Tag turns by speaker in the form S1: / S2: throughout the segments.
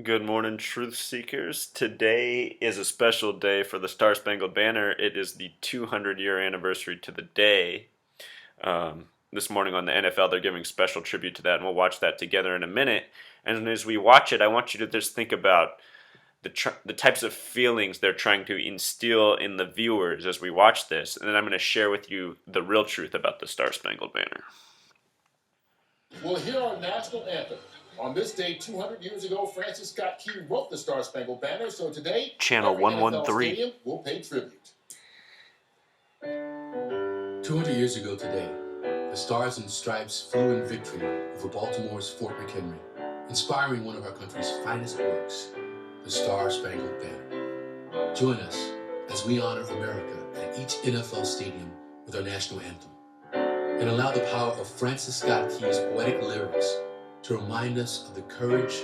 S1: Good morning, truth seekers. Today is a special day for the Star-Spangled Banner. It is the 200-year anniversary to the day. This morning on the NFL, they're giving special tribute to that, and we'll watch that together in a minute. And as we watch it, I want you to just think about the types of feelings they're trying to instill in the viewers as we watch this. And then I'm going to share with you the real truth about the Star-Spangled Banner.
S2: We'll hear our national anthem. On this day, 200 years ago, Francis Scott Key wrote the Star-Spangled Banner, so today,
S1: Channel
S2: every NFL
S1: 113.
S2: stadium will pay tribute.
S3: 200 years ago today, the Stars and Stripes flew in victory over Baltimore's Fort McHenry, inspiring one of our country's finest works, the Star-Spangled Banner. Join us as we honor America at each NFL stadium with our national anthem, and allow the power of Francis Scott Key's poetic lyrics to remind us of the courage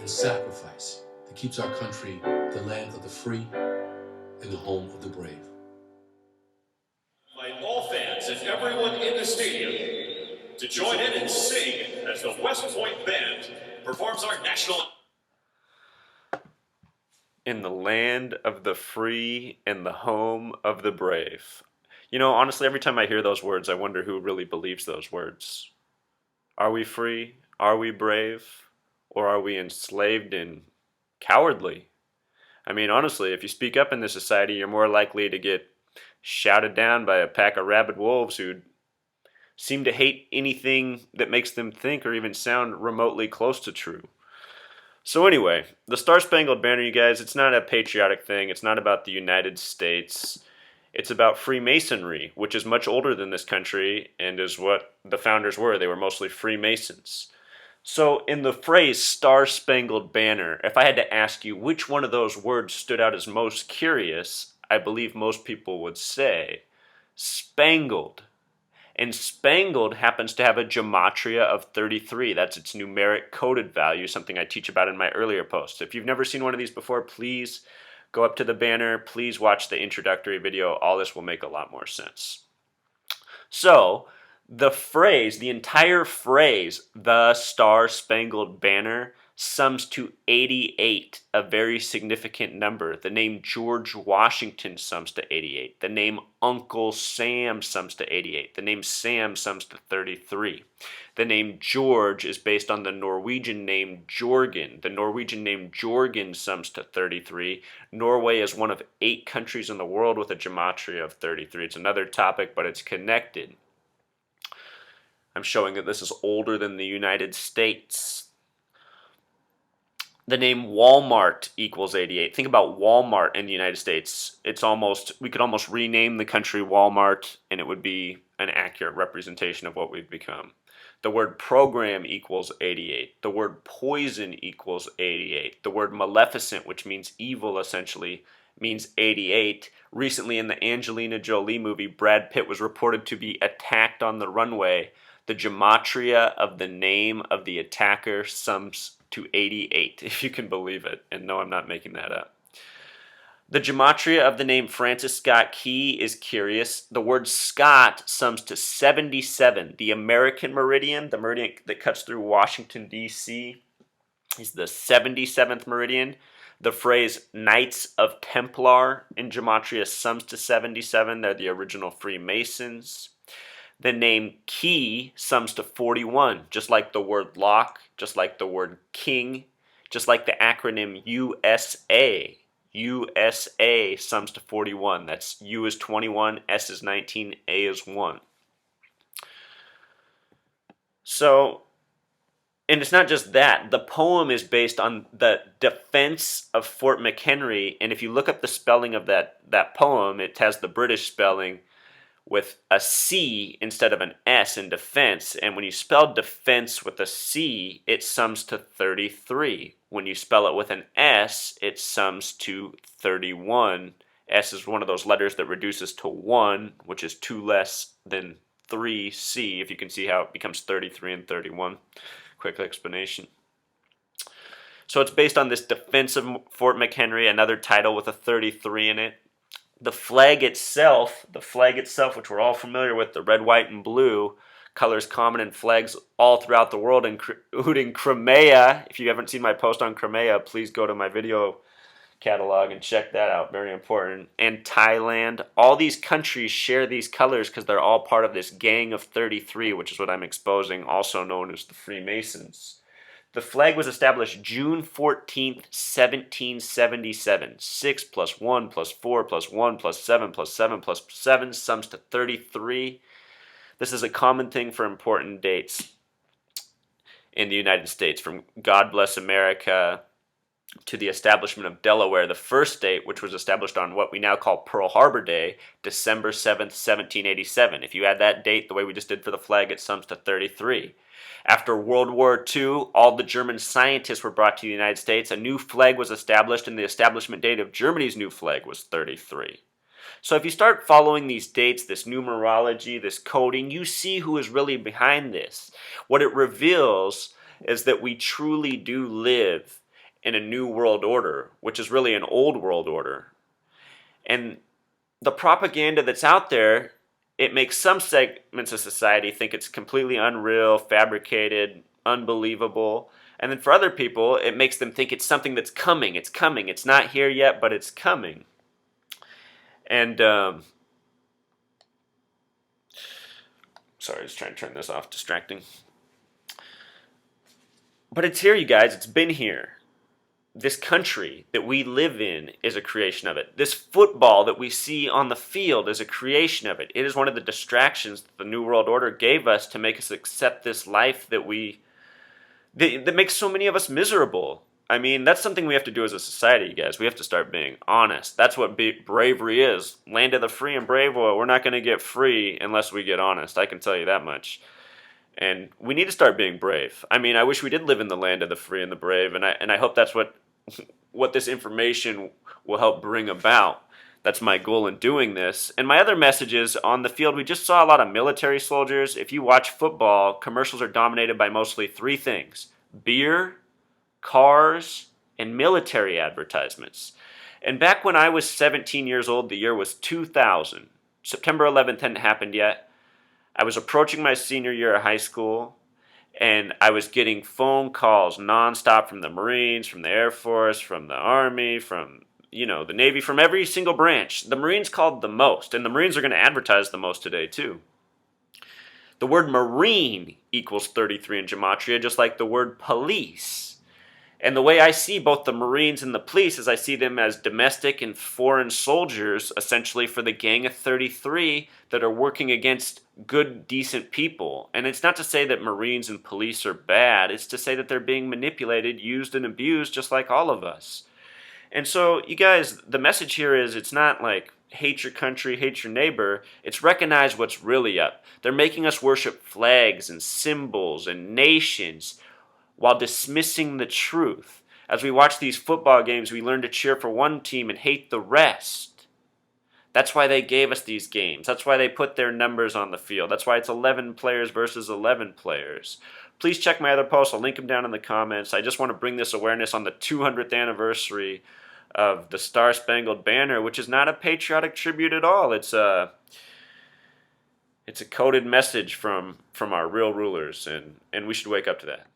S3: and sacrifice that keeps our country the land of the free and the home of the brave.
S4: Invite all fans and everyone in the stadium to join in and sing as the West Point Band performs our national.
S1: In the land of the free and the home of the brave. You know, honestly, every time I hear those words, I wonder who really believes those words. Are we free? Are we brave? Or are we enslaved and cowardly? I mean, honestly, if you speak up in this society, you're more likely to get shouted down by a pack of rabid wolves who seem to hate anything that makes them think or even sound remotely close to true. So anyway, the Star-Spangled Banner, you guys, it's not a patriotic thing. It's not about the United States. It's about Freemasonry, which is much older than this country and is what the founders were. They were mostly Freemasons. So in the phrase Star-Spangled Banner, if I had to ask you which one of those words stood out as most curious, I believe most people would say spangled. And spangled happens to have a gematria of 33. That's its numeric coded value, something I teach about in my earlier posts. If you've never seen one of these before, please go up to the banner. Please watch the introductory video. All this will make a lot more sense. So, the entire phrase, the Star-Spangled Banner, sums to 88, a very significant number. The name George Washington sums to 88. The name Uncle Sam sums to 88. The name Sam sums to 33. The name George is based on the Norwegian name Jorgen. The Norwegian name Jorgen sums to 33. Norway is one of 8 countries in the world with a gematria of 33. It's another topic, but it's connected. I'm showing that this is older than the United States. The name Walmart equals 88. Think about Walmart in the United States. We could almost rename the country Walmart and it would be an accurate representation of what we've become. The word program equals 88. The word poison equals 88. The word maleficent, which means evil essentially, means 88. Recently in the Angelina Jolie movie, Brad Pitt was reported to be attacked on the runway. The gematria of the name of the attacker sums to 88, if you can believe it. And no, I'm not making that up. The gematria of the name Francis Scott Key is curious. The word Scott sums to 77. The American meridian, the meridian that cuts through Washington, D.C., is the 77th meridian. The phrase Knights of Templar in gematria sums to 77. They're the original Freemasons. The name Key sums to 41, just like the word lock, just like the word king, just like the acronym USA. USA sums to 41. That's U is 21, S is 19, A is 1. So, and it's not just that. The poem is based on the defense of Fort McHenry, and if you look up the spelling of that poem, it has the British spelling with a C instead of an S in defense. And when you spell defense with a C, it sums to 33. When you spell it with an S, it sums to 31. S is one of those letters that reduces to 1, which is 2 less than 3C, if you can see how it becomes 33 and 31. Quick explanation. So it's based on this defense of Fort McHenry, another title with a 33 in it. The flag itself, which we're all familiar with, the red, white, and blue, colors common in flags all throughout the world, including Crimea. If you haven't seen my post on Crimea, please go to my video catalog and check that out. Very important. And Thailand. All these countries share these colors because they're all part of this Gang of 33, which is what I'm exposing, also known as the Freemasons. The flag was established June 14th, 1777. 6 plus 1 plus 4 plus 1 plus 7 plus 7 plus 7 sums to 33. This is a common thing for important dates in the United States, from God Bless America to the establishment of Delaware, the first date, which was established on what we now call Pearl Harbor Day, December 7th, 1787. If you add that date the way we just did for the flag, it sums to 33. After World War II, all the German scientists were brought to the United States. A new flag was established, and the establishment date of Germany's new flag was 33. So if you start following these dates, this numerology, this coding, you see who is really behind this. What it reveals is that we truly do live in a new world order, which is really an old world order. And the propaganda that's out there, it makes some segments of society think it's completely unreal, fabricated, unbelievable. And then for other people, it makes them think it's something that's coming. It's coming. It's not here yet, but it's coming. And, sorry, I was trying to turn this off, distracting. But it's here, you guys. It's been here. This country that we live in is a creation of it. This football that we see on the field is a creation of it. It is one of the distractions that the New World Order gave us to make us accept this life that makes so many of us miserable. I mean, that's something we have to do as a society, you guys. We have to start being honest. That's what bravery is. Land of the free and brave. Well, we're not going to get free unless we get honest. I can tell you that much. And we need to start being brave. I mean, I wish we did live in the land of the free and the brave, and I hope that's what this information will help bring about. That's my goal in doing this. And my other message is, on the field, we just saw a lot of military soldiers. If you watch football, commercials are dominated by mostly three things: beer, cars, and military advertisements. And back when I was 17 years old, the year was 2000. September 11th hadn't happened yet. I was approaching my senior year of high school, and I was getting phone calls nonstop from the Marines, from the Air Force, from the Army, from the Navy, from every single branch. The Marines called the most, and the Marines are going to advertise the most today too. The word Marine equals 33 in gematria, just like the word police. And the way I see both the Marines and the police is I see them as domestic and foreign soldiers, essentially, for the Gang of 33 that are working against good, decent people. And it's not to say that Marines and police are bad. It's to say that they're being manipulated, used, and abused just like all of us. And so, you guys, the message here is, it's not like hate your country, hate your neighbor. It's recognize what's really up. They're making us worship flags and symbols and nations while dismissing the truth. As we watch these football games, we learn to cheer for one team and hate the rest. That's why they gave us these games. That's why they put their numbers on the field. That's why it's 11 players versus 11 players. Please check my other posts. I'll link them down in the comments. I just want to bring this awareness on the 200th anniversary of the Star-Spangled Banner, which is not a patriotic tribute at all. It's a coded message from our real rulers, and we should wake up to that.